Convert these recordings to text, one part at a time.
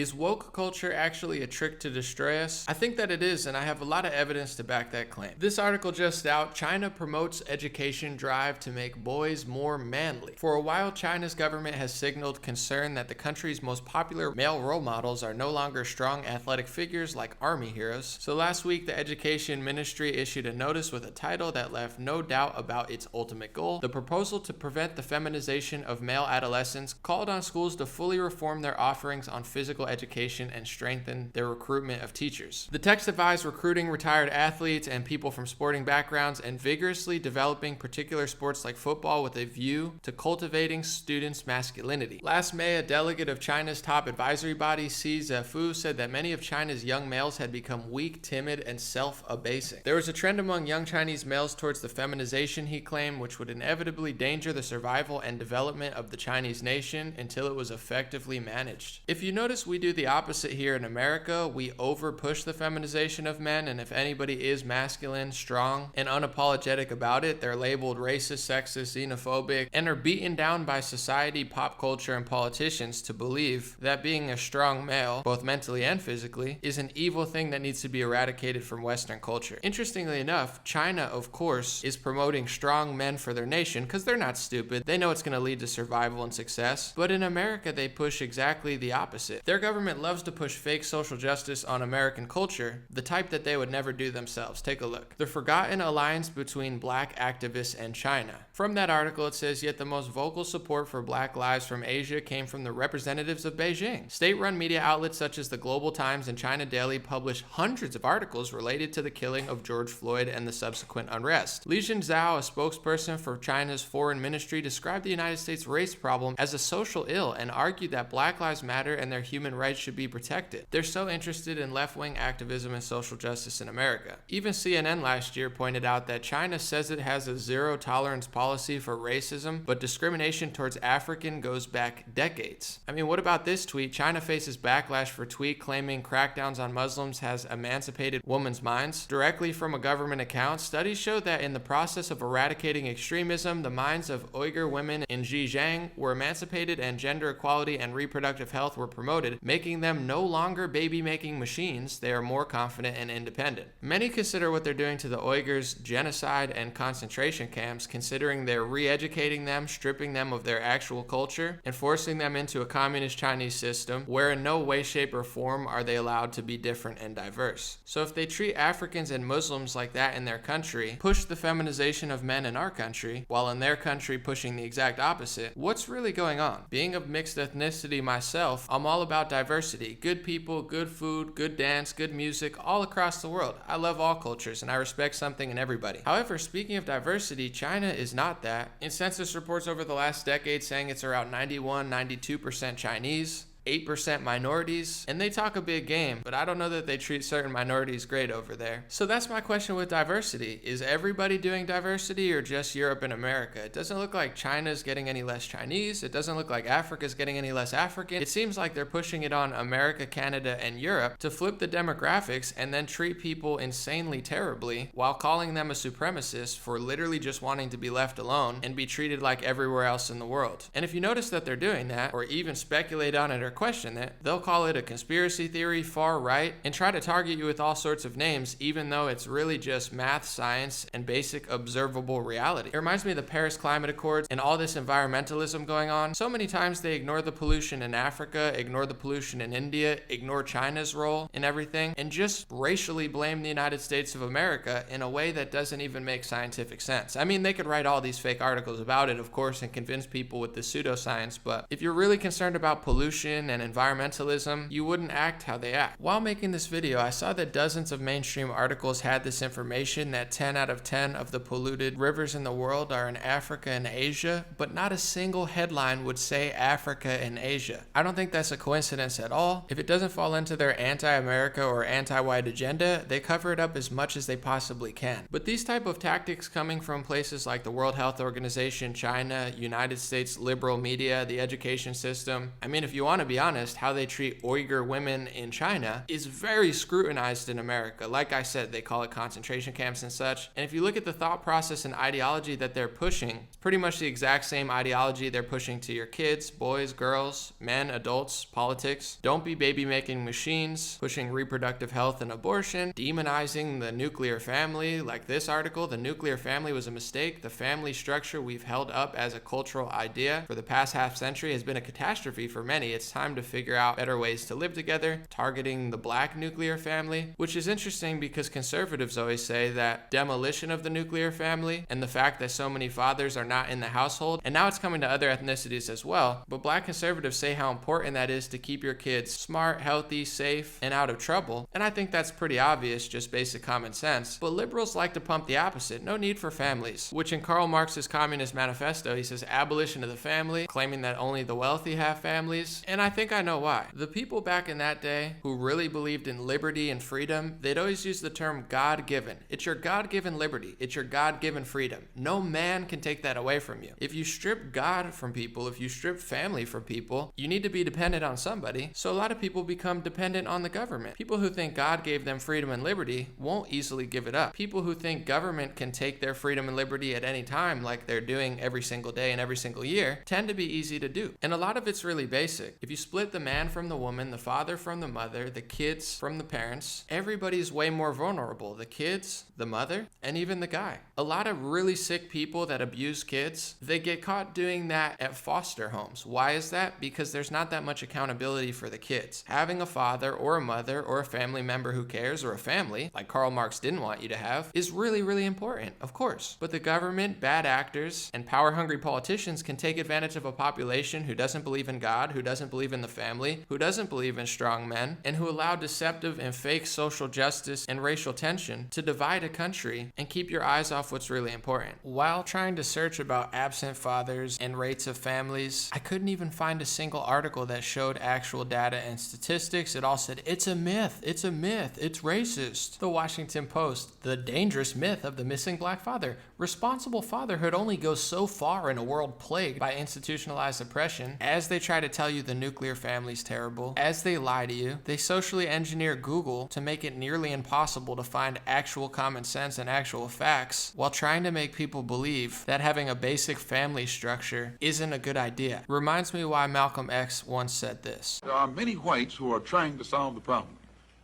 Is woke culture actually a trick to destroy us? I think that it is, and I have a lot of evidence to back that claim. This article just out, China promotes education drive to make boys more manly. For a while, China's government has signaled concern that the country's most popular male role models are no longer strong athletic figures like army heroes. So last week, the Education Ministry issued a notice with a title that left no doubt about its ultimate goal. The proposal to prevent the feminization of male adolescents called on schools to fully reform their offerings on physical education and strengthen their recruitment of teachers. The text advised recruiting retired athletes and people from sporting backgrounds and vigorously developing particular sports like football with a view to cultivating students' masculinity. Last May, a delegate of China's top advisory body, Xi Zefu, said that many of China's young males had become weak, timid, and self-abasing. There was a trend among young Chinese males towards the feminization, he claimed, which would inevitably endanger the survival and development of the Chinese nation until it was effectively managed. If you notice, we do the opposite here in America. We over-push the feminization of men, and if anybody is masculine, strong, and unapologetic about it, they're labeled racist, sexist, xenophobic, and are beaten down by society, pop culture, and politicians to believe that being a strong male, both mentally and physically, is an evil thing that needs to be eradicated from Western culture. Interestingly enough, China, of course, is promoting strong men for their nation because they're not stupid. They know it's going to lead to survival and success. But in America, they push exactly the opposite. Their government loves to push fake social justice on American culture, the type that they would never do themselves. Take a look. The forgotten alliance between black activists and China. From that article, it says, yet the most vocal support for black lives from Asia came from the representatives of Beijing. State-run media outlets such as the Global Times and China Daily published hundreds of articles related to the killing of George Floyd and the subsequent unrest. Li Zhao, a spokesperson for China's foreign ministry, described the United States race problem as a social ill and argued that Black Lives Matter and their human rights should be protected. They're so interested in left-wing activism and social justice in America. Even CNN last year pointed out that China says it has a zero-tolerance policy for racism, but discrimination towards African goes back decades. I mean, what about this tweet? China faces backlash for tweet claiming crackdowns on Muslims has emancipated women's minds. Directly from a government account, studies show that in the process of eradicating extremism, the minds of Uyghur women in Xinjiang were emancipated and gender equality and reproductive health were promoted, making them no longer baby-making machines. They are more confident and independent. Many consider what they're doing to the Uyghurs genocide and concentration camps, considering they're re-educating them, stripping them of their actual culture, and forcing them into a communist Chinese system where in no way, shape, or form are they allowed to be different and diverse. So if they treat Africans and Muslims like that in their country, push the feminization of men in our country, while in their country pushing the exact opposite, what's really going on? Being of mixed ethnicity myself, I'm all about diversity. Good people, good food, good dance, good music, all across the world. I love all cultures and I respect something in everybody. However, speaking of diversity, China is not that. In census reports over the last decade saying it's around 91-92% Chinese, 8% minorities, and they talk a big game, but I don't know that they treat certain minorities great over there. So that's my question with diversity. Is everybody doing diversity or just Europe and America? It doesn't look like China's getting any less Chinese. It doesn't look like Africa's getting any less African. It seems like they're pushing it on America, Canada, and Europe to flip the demographics and then treat people insanely terribly while calling them a supremacist for literally just wanting to be left alone and be treated like everywhere else in the world. And if you notice that they're doing that, or even speculate on it or question it, they'll call it a conspiracy theory, far right, and try to target you with all sorts of names, even though it's really just math, science, and basic observable reality. It reminds me of the Paris Climate Accords and all this environmentalism going on. So many times they ignore the pollution in Africa, ignore the pollution in India, ignore China's role in everything, and just racially blame the United States of America in a way that doesn't even make scientific sense. I mean, they could write all these fake articles about it, of course, and convince people with the pseudoscience, but if you're really concerned about pollution and environmentalism, you wouldn't act how they act. While making this video, I saw that dozens of mainstream articles had this information that 10 out of 10 of the polluted rivers in the world are in Africa and Asia, but not a single headline would say Africa and Asia. I don't think that's a coincidence at all. If it doesn't fall into their anti-America or anti-white agenda, they cover it up as much as they possibly can. But these type of tactics coming from places like the World Health Organization, China, United States liberal media, the education system, I mean, if you want to be honest, how they treat Uyghur women in China is very scrutinized in America. Like I said, they call it concentration camps and such. And if you look at the thought process and ideology that they're pushing, it's pretty much the exact same ideology they're pushing to your kids, boys, girls, men, adults, politics. Don't be baby-making machines, pushing reproductive health and abortion, demonizing the nuclear family. Like this article, the nuclear family was a mistake. The family structure we've held up as a cultural idea for the past half century has been a catastrophe for many. It's time to figure out better ways to live together, targeting the black nuclear family, which is interesting because conservatives always say that demolition of the nuclear family and the fact that so many fathers are not in the household, and now it's coming to other ethnicities as well, but black conservatives say how important that is to keep your kids smart, healthy, safe, and out of trouble, and I think that's pretty obvious, just basic common sense. But liberals like to pump the opposite, no need for families, which in Karl Marx's Communist Manifesto, he says abolition of the family, claiming that only the wealthy have families, and I think I know why. The people back in that day who really believed in liberty and freedom, they'd always use the term God-given. It's your God-given liberty. It's your God-given freedom. No man can take that away from you. If you strip God from people, if you strip family from people, you need to be dependent on somebody. So a lot of people become dependent on the government. People who think God gave them freedom and liberty won't easily give it up. People who think government can take their freedom and liberty at any time, like they're doing every single day and every single year, tend to be easy to do. And a lot of it's really basic. If you split the man from the woman, the father from the mother, the kids from the parents, everybody's way more vulnerable. The kids, the mother, and even the guy. A lot of really sick people that abuse kids, they get caught doing that at foster homes. Why is that? Because there's not that much accountability for the kids. Having a father or a mother or a family member who cares, or a family, like Karl Marx didn't want you to have, is really, really important, of course. But the government, bad actors, and power-hungry politicians can take advantage of a population who doesn't believe in God, who doesn't believe in the family, who doesn't believe in strong men, and who allow deceptive and fake social justice and racial tension to divide a country and keep your eyes off what's really important. While trying to search about absent fathers and rates of families, I couldn't even find a single article that showed actual data and statistics. It all said, it's a myth, it's racist. The Washington Post, the dangerous myth of the missing black father. Responsible fatherhood only goes so far in a world plagued by institutionalized oppression. As they try to tell you the nuclear family's terrible, as they lie to you, they socially engineer Google to make it nearly impossible to find actual common sense and actual facts, while trying to make people believe that having a basic family structure isn't a good idea. Reminds me why Malcolm X once said this. There are many whites who are trying to solve the problem,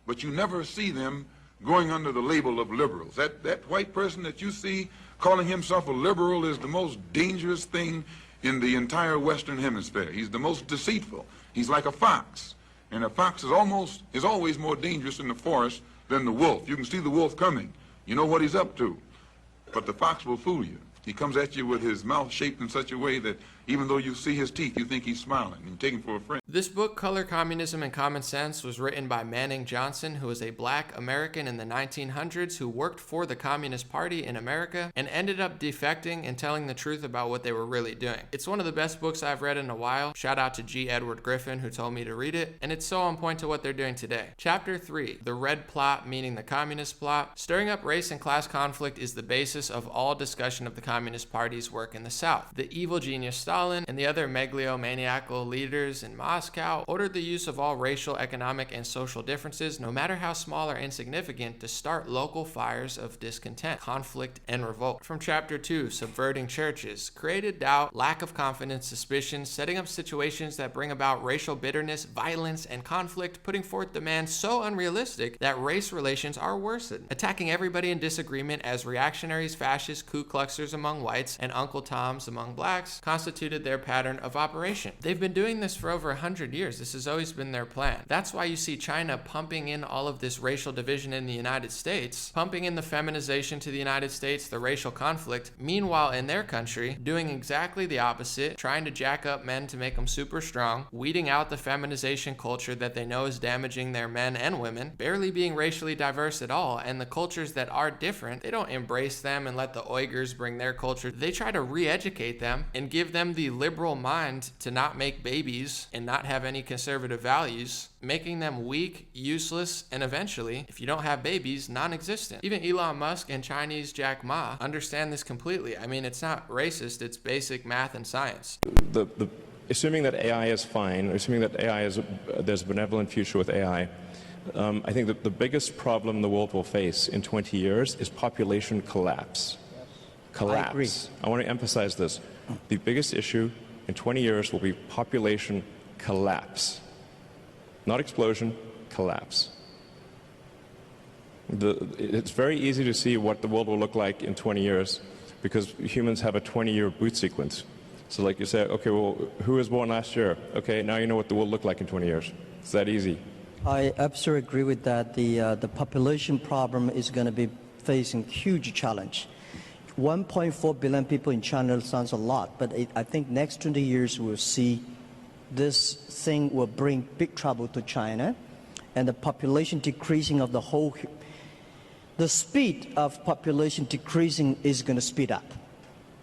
but you never see them going under the label of liberals. That white person that you see calling himself a liberal is the most dangerous thing in the entire Western Hemisphere. He's the most deceitful. He's like a fox, and a fox is always more dangerous in the forest than the wolf. You can see the wolf coming. You know what he's up to, but the fox will fool you. He comes at you with his mouth shaped in such a way that even though you see his teeth, you think he's smiling, and you take him for a friend. This book, Color, Communism, and Common Sense, was written by Manning Johnson, who was a black American in the 1900s who worked for the Communist Party in America and ended up defecting and telling the truth about what they were really doing. It's one of the best books I've read in a while. Shout out to G. Edward Griffin, who told me to read it, and it's so on point to what they're doing today. Chapter 3, The Red Plot, meaning the Communist Plot. Stirring up race and class conflict is the basis of all discussion of the Communist Party's work in the South. The evil genius Stalin and the other megalomaniacal leaders in Moscow ordered the use of all racial, economic, and social differences, no matter how small or insignificant, to start local fires of discontent, conflict, and revolt. From Chapter 2, Subverting Churches, created doubt, lack of confidence, suspicion, setting up situations that bring about racial bitterness, violence, and conflict, putting forth demands so unrealistic that race relations are worsened, attacking everybody in disagreement as reactionaries, fascists, Ku Kluxers among whites, and Uncle Toms among blacks constituted their pattern of operation. They've been doing this for over 100 years. This has always been their plan. That's why you see China pumping in all of this racial division in the United States, pumping in the feminization to the United States, the racial conflict. Meanwhile, in their country, doing exactly the opposite, trying to jack up men to make them super strong, weeding out the feminization culture that they know is damaging their men and women, barely being racially diverse at all, and the cultures that are different, they don't embrace them and let the Uyghurs bring their culture. They try to re-educate them and give them the liberal mind to not make babies and not have any conservative values, making them weak, useless, and eventually, if you don't have babies, non-existent. Even Elon Musk and Chinese Jack Ma understand this completely. I mean, it's not racist, it's basic math and science. The assuming that AI is fine, assuming that there's a benevolent future with AI, I think that the biggest problem the world will face in 20 years is population collapse. Collapse. I agree. I want to emphasize this. The biggest issue in 20 years will be population collapse. Not explosion, collapse. It's very easy to see what the world will look like in 20 years because humans have a 20-year boot sequence. So like you say, okay, well, who was born last year? Okay, now you know what the world look like in 20 years. It's that easy. I absolutely agree with that. The population problem is going to be facing huge challenge. 1.4 billion people in China sounds a lot, but I think next 20 years we'll see this thing will bring big trouble to China, and the population decreasing of the speed of population decreasing is going to speed up.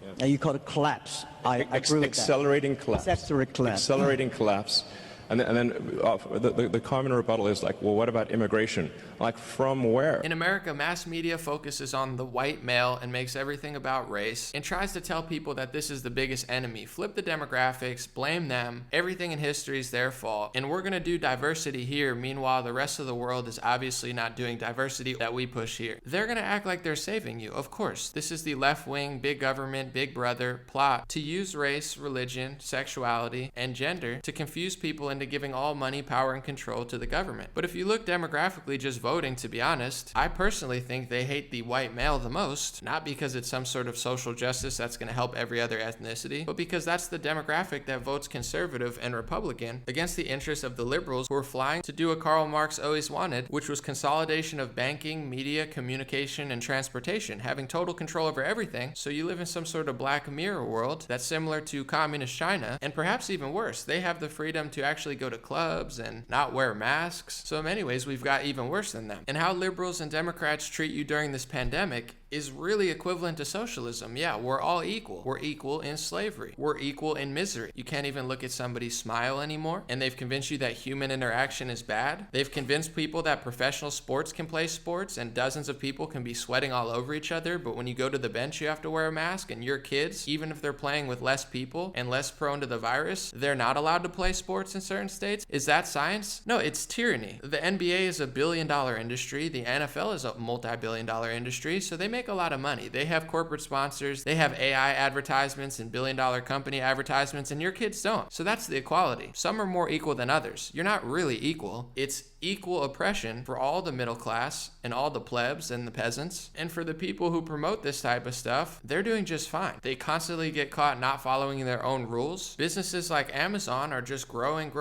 Yeah. And you call it collapse. I agree with accelerating that. Collapse. Accelerating collapse. And then the common rebuttal is like, well, what about immigration? Like, from where? In America, mass media focuses on the white male and makes everything about race and tries to tell people that this is the biggest enemy. Flip the demographics, blame them, everything in history is their fault, and we're going to do diversity here. Meanwhile, the rest of the world is obviously not doing diversity that we push here. They're going to act like they're saving you. Of course, this is the left-wing, big government, big brother plot to use race, religion, sexuality, and gender to confuse people into giving all money, power, and control to the government. But if you look demographically, just voting, to be honest, I personally think they hate the white male the most, not because it's some sort of social justice that's going to help every other ethnicity, but because that's the demographic that votes conservative and Republican against the interests of the liberals who are flying to do what Karl Marx always wanted, which was consolidation of banking, media, communication, and transportation, having total control over everything, so you live in some sort of Black Mirror world that's similar to communist China, and perhaps even worse, they have the freedom to actually go to clubs and not wear masks. So in many ways, we've got even worse than them. And how liberals and Democrats treat you during this pandemic is really equivalent to socialism. Yeah, we're all equal. We're equal in slavery. We're equal in misery. You can't even look at somebody smile anymore, and they've convinced you that human interaction is bad. They've convinced people that professional sports can play sports and dozens of people can be sweating all over each other, but when you go to the bench, you have to wear a mask, and your kids, even if they're playing with less people and less prone to the virus, they're not allowed to play sports in certain states. Is that science? No, it's tyranny. The NBA is a billion-dollar industry. The NFL is a multi-billion-dollar industry, so they make a lot of money. They have corporate sponsors, they have AI advertisements and billion-dollar company advertisements, and your kids don't. So that's the equality. Some are more equal than others. You're not really equal. It's equal oppression for all the middle class and all the plebs and the peasants. And for the people who promote this type of stuff, they're doing just fine. They constantly get caught not following their own rules. Businesses like Amazon are just growing,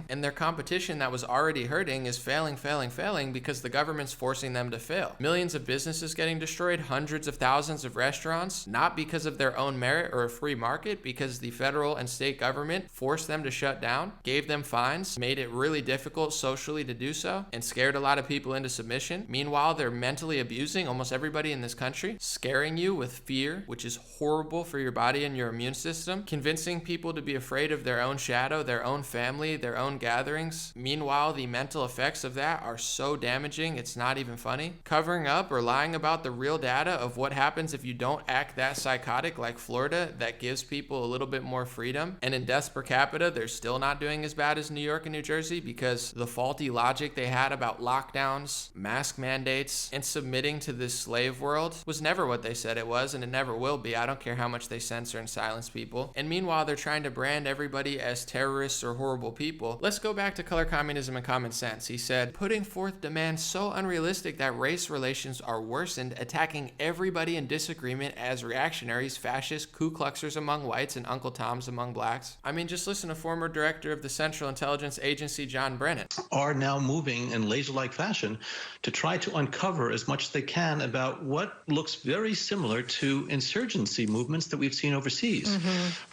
and their competition that was already hurting is failing because the government's forcing them to fail. Millions of businesses getting destroyed, hundreds of thousands of restaurants, not because of their own merit or a free market, because the federal and state government forced them to shut down, gave them fines, made it really difficult socially to do so, and scared a lot of people into submission. Meanwhile, they're mentally abusing almost everybody in this country, scaring you with fear, which is horrible for your body and your immune system, convincing people to be afraid of their own shadow, their own family, their own gatherings. Meanwhile, the mental effects of that are so damaging, it's not even funny. Covering up or lying about the real data of what happens if you don't act that psychotic, like Florida, that gives people a little bit more freedom. And in deaths per capita, they're still not doing as bad as New York and New Jersey because the faulty logic they had about lockdowns, mask mandates, and submitting to this slave world was never what they said it was, and it never will be. I don't care how much they censor and silence people. And meanwhile, they're trying to brand everybody as terrorists or horrible people. Let's go back to color communism and common sense. He said, putting forth demands so unrealistic that race relations are worsened, attacking everybody in disagreement as reactionaries, fascists, Ku Kluxers among whites, and Uncle Toms among blacks. I mean, just listen to former director of the Central Intelligence Agency, John Brennan. Are now moving in laser-like fashion to try to uncover as much as they can about what looks very similar to insurgency movements that we've seen overseas,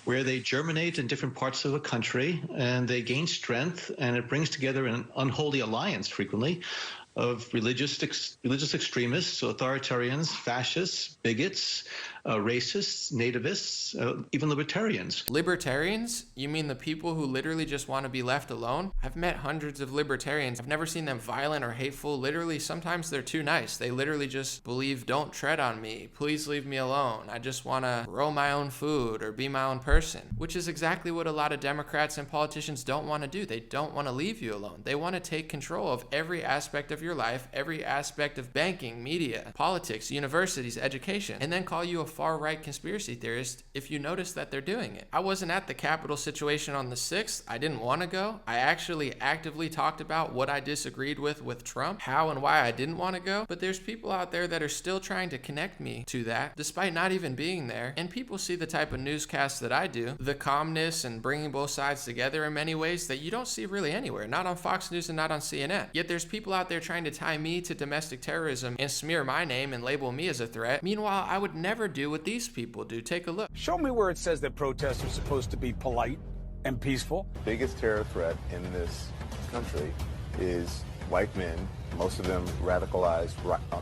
where they germinate in different parts of a country and they gain strength, and it brings together an unholy alliance frequently of religious extremists, authoritarians, fascists, bigots, racists, nativists, even libertarians. Libertarians? You mean the people who literally just want to be left alone? I've met hundreds of libertarians. I've never seen them violent or hateful. Literally, sometimes they're too nice. They literally just believe, don't tread on me. Please leave me alone. I just want to grow my own food or be my own person, which is exactly what a lot of Democrats and politicians don't want to do. They don't want to leave you alone. They want to take control of every aspect of your life, every aspect of banking, media, politics, universities, education, and then call you a far-right conspiracy theorist if you notice that they're doing it. I wasn't at the Capitol situation on the 6th. I didn't want to go. I actually actively talked about what I disagreed with Trump, how and why I didn't want to go, but there's people out there that are still trying to connect me to that, despite not even being there, and people see the type of newscasts that I do, the calmness and bringing both sides together in many ways that you don't see really anywhere, not on Fox News and not on CNN. Yet there's people out there trying to tie me to domestic terrorism and smear my name and label me as a threat. Meanwhile, I would never do what these people do. Take a look. Show me where it says that protests are supposed to be polite and peaceful. The biggest terror threat in this country is white men, most of them radicalized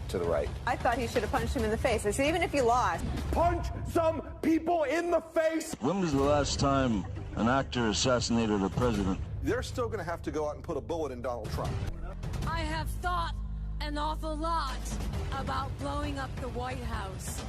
to the right. I thought he should have punched him in the face. I said, even if you lost. Punch some people in the face! When was the last time an actor assassinated a president? They're still going to have to go out and put a bullet in Donald Trump. I have thought an awful lot about blowing up the White House.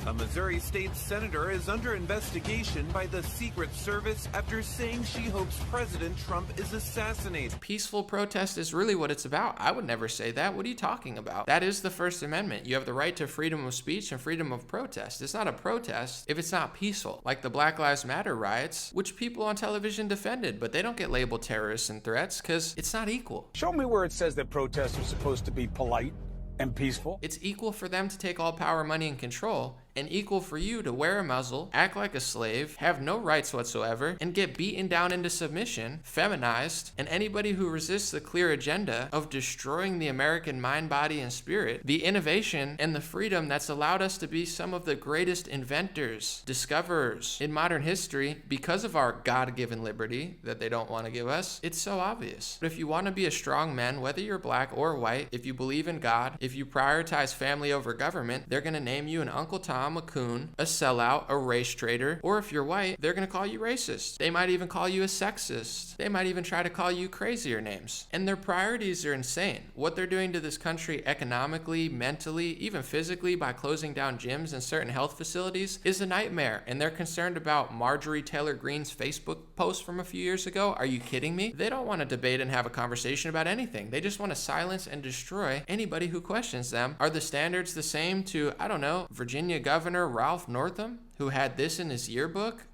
A Missouri state senator is under investigation by the Secret Service after saying she hopes President Trump is assassinated. Peaceful protest is really what it's about. I would never say that. What are you talking about? That is the First Amendment. You have the right to freedom of speech and freedom of protest. It's not a protest if it's not peaceful, like the Black Lives Matter riots, which people on television defended, but they don't get labeled terrorists and threats because it's not equal. Show me where it says that protests are supposed to be polite and peaceful. It's equal for them to take all power, money, and control, and equal for you to wear a muzzle, act like a slave, have no rights whatsoever, and get beaten down into submission, feminized, and anybody who resists the clear agenda of destroying the American mind, body, and spirit, the innovation and the freedom that's allowed us to be some of the greatest inventors, discoverers in modern history because of our God-given liberty that they don't want to give us. It's so obvious. But if you want to be a strong man, whether you're black or white, if you believe in God, if you prioritize family over government, they're going to name you an Uncle Tom, a coon, a sellout, a race traitor, or if you're white, they're going to call you racist. They might even call you a sexist. They might even try to call you crazier names. And their priorities are insane. What they're doing to this country economically, mentally, even physically by closing down gyms and certain health facilities is a nightmare. And they're concerned about Marjorie Taylor Greene's Facebook post from a few years ago. Are you kidding me? They don't want to debate and have a conversation about anything. They just want to silence and destroy anybody who questions them. Are the standards the same to, I don't know, Virginia Governor Ralph Northam, who had this in his yearbook?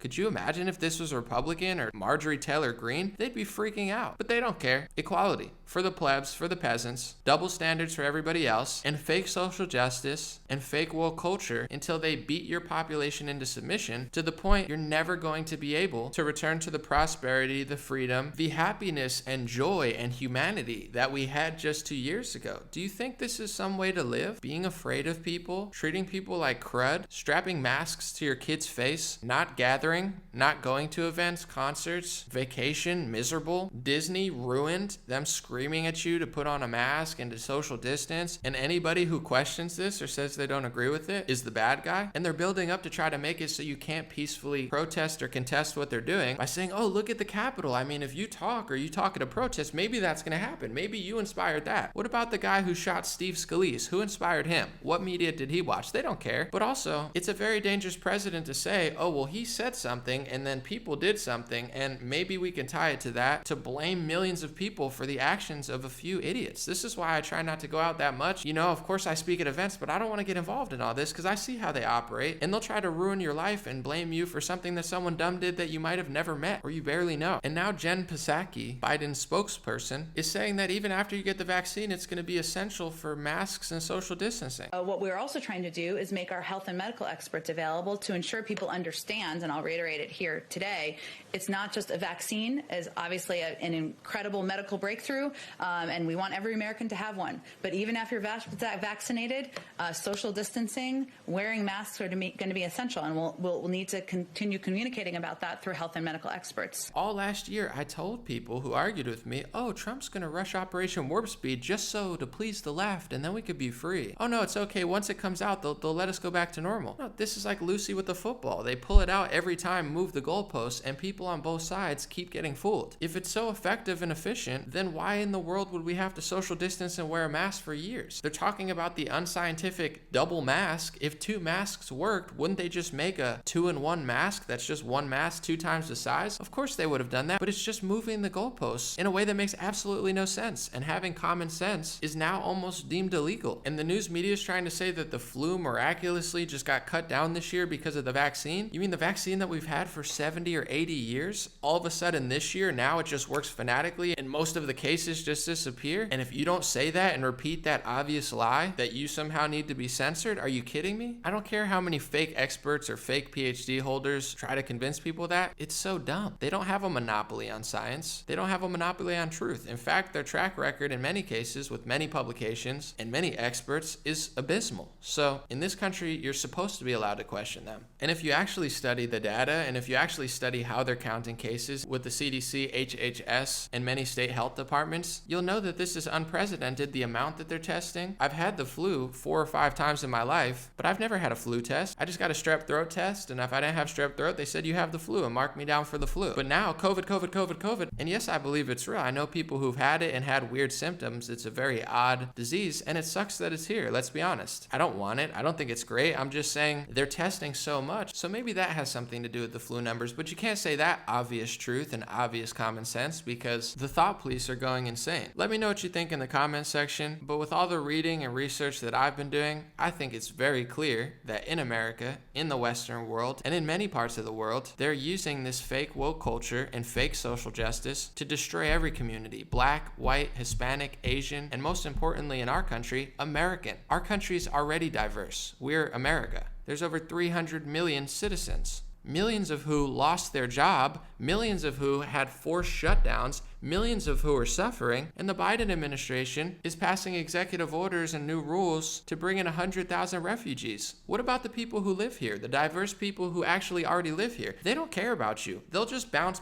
Could you imagine if this was a Republican or Marjorie Taylor Greene? They'd be freaking out. But they don't care. Equality for the plebs, for the peasants, double standards for everybody else, and fake social justice and fake woke culture until they beat your population into submission to the point you're never going to be able to return to the prosperity, the freedom, the happiness and joy and humanity that we had just 2 years ago. Do you think this is some way to live? Being afraid of people, treating people like crud, strapping masks to your kid's face, not gathering, not going to events, concerts, vacation, miserable. Disney ruined them screaming at you to put on a mask and to social distance, and anybody who questions this or says they don't agree with it is the bad guy. And they're building up to try to make it so you can't peacefully protest or contest what they're doing by saying, oh, look at the Capitol. I mean, if you talk or you talk at a protest, maybe that's going to happen. Maybe you inspired that. What about the guy who shot Steve Scalise? Who inspired him? What media did he watch? They don't care. But also, it's a very dangerous precedent to say, oh, well, he said something and then people did something, and maybe we can tie it to that to blame millions of people for the actions of a few idiots. This is why I try not to go out that much. You know, of course I speak at events, but I don't want to get involved in all this because I see how they operate, and they'll try to ruin your life and blame you for something that someone dumb did that you might have never met or you barely know. And now Jen Psaki, Biden's spokesperson, is saying that even after you get the vaccine, it's going to be essential for masks and social distancing. What we're also trying to do is make our health and medical experts available to ensure people understand, and I'll reiterate it it here today. It's not just a vaccine, as obviously an incredible medical breakthrough, and we want every American to have one. But even after you're vaccinated, social distancing, wearing masks are going to be essential, and we'll need to continue communicating about that through health and medical experts. All last year, I told people who argued with me, oh, Trump's going to rush Operation Warp Speed just so to please the left, and then we could be free. Oh, no, it's okay. Once it comes out, they'll let us go back to normal. No, this is like Lucy with the football. They pull it out every time, move the goalposts, and people on both sides keep getting fooled. If it's so effective and efficient, then why in the world would we have to social distance and wear a mask for years? They're talking about the unscientific double mask. If 2 masks worked, wouldn't they just make a 2-in-1 mask that's just 1 mask 2 times the size? Of course they would have done that, but it's just moving the goalposts in a way that makes absolutely no sense. And having common sense is now almost deemed illegal. And the news media is trying to say that the flu miraculously just got cut down this year because of the vaccine. You mean the vaccine that we've had for 70 or 80 years? All of a sudden this year, now it just works fanatically and most of the cases just disappear? And if you don't say that and repeat that obvious lie that you somehow need to be censored, are you kidding me? I don't care how many fake experts or fake PhD holders try to convince people that. It's so dumb. They don't have a monopoly on science. They don't have a monopoly on truth. In fact, their track record in many cases with many publications and many experts is abysmal. So in this country, you're supposed to be allowed to question them. And if you actually study the data, and if you actually study how they're counting cases with the CDC, HHS, and many state health departments, you'll know that this is unprecedented, the amount that they're testing. I've had the flu 4 or 5 times in my life, but I've never had a flu test. I just got a strep throat test, and if I didn't have strep throat, they said you have the flu and marked me down for the flu. But now, COVID. And yes, I believe it's real. I know people who've had it and had weird symptoms. It's a very odd disease, and it sucks that it's here. Let's be honest. I don't want it. I don't think it's great. I'm just saying they're testing so much. So maybe that has something to do with the flu numbers, but you can't say that obvious truth and obvious common sense because the thought police are going insane. Let me know what you think in the comments section, but with all the reading and research that I've been doing, I think it's very clear that in America, in the Western world, and in many parts of the world, they're using this fake woke culture and fake social justice to destroy every community, black, white, Hispanic, Asian, and most importantly in our country, American. Our country's already diverse. We're America. There's over 300 million citizens, millions of who lost their job, millions of who had forced shutdowns, millions of who are suffering, and the Biden administration is passing executive orders and new rules to bring in 100,000 refugees. What about the people who live here, the diverse people who actually already live here? They don't care about you. They'll just bounce,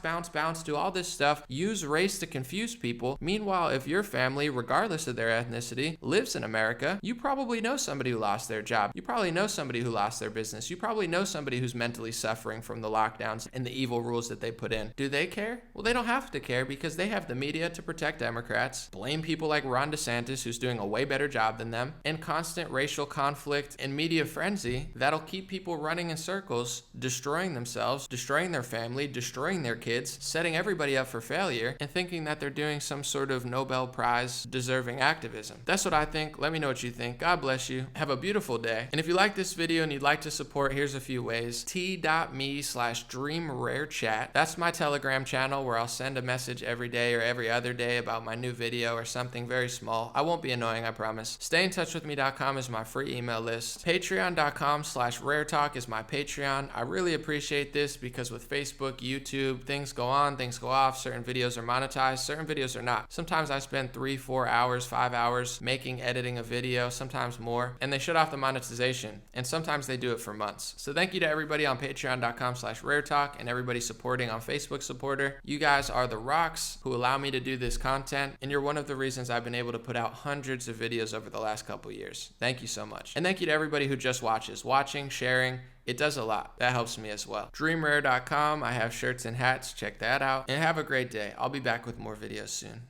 do all this stuff, use race to confuse people. Meanwhile, if your family, regardless of their ethnicity, lives in America, you probably know somebody who lost their job. You probably know somebody who lost their business. You probably know somebody who's mentally suffering from the lockdowns and the evil rules that they put in. Do they care? Well, they don't have to care because they have the media to protect Democrats, blame people like Ron DeSantis, who's doing a way better job than them, and constant racial conflict and media frenzy that'll keep people running in circles, destroying themselves, destroying their family, destroying their kids, setting everybody up for failure, and thinking that they're doing some sort of Nobel Prize deserving activism. That's what I think. Let me know what you think. God bless you. Have a beautiful day. And if you like this video and you'd like to support, here's a few ways. t.me/dreamrarechat. That's my Telegram channel where I'll send a message every day or every other day about my new video or something very small. I won't be annoying, I promise. StayInTouchWithMe.com is my free email list. Patreon.com/raretalk is my Patreon. I really appreciate this because with Facebook, YouTube, things go on, things go off. Certain videos are monetized, certain videos are not. Sometimes I spend 3, 4 hours, 5 hours editing a video, sometimes more, and they shut off the monetization, and sometimes they do it for months. So thank you to everybody on Patreon.com/raretalk and everybody supporting on Facebook Supporter. You guys are the rocks who allow me to do this content, and you're one of the reasons I've been able to put out hundreds of videos over the last couple years. Thank you so much. And thank you to everybody who just watches, watching, sharing. It does a lot. That helps me as well. Dreamrare.com. I have shirts and hats. Check that out. And have a great day. I'll be back with more videos soon.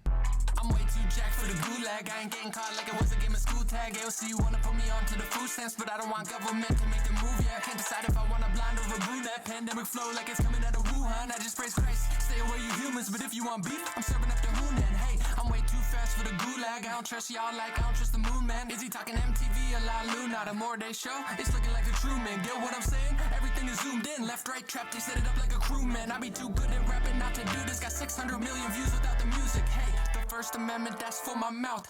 I'm way too jacked for the gulag. I ain't getting caught like it was a game of school tag. AOC wanna put me onto the food stamps, but I don't want government to make the move. Yeah, I can't decide if I want a blind or a brunette. Pandemic flow like it's coming out of Wuhan. I just praise Christ. Stay away, you humans. But if you want beef, I'm serving up the Hunan. Hey, I'm way too fast for the gulag. I don't trust y'all like I don't trust the moon man. Is he talking MTV or La Luna? The more they show, it's looking like a Truman. Get what I'm saying? Everything is zoomed in, left, right, trapped. They set it up like a crewman. I be too good at rapping not to do this. Got 600 million views without the music. Hey, the First Amendment, that's for my mouth.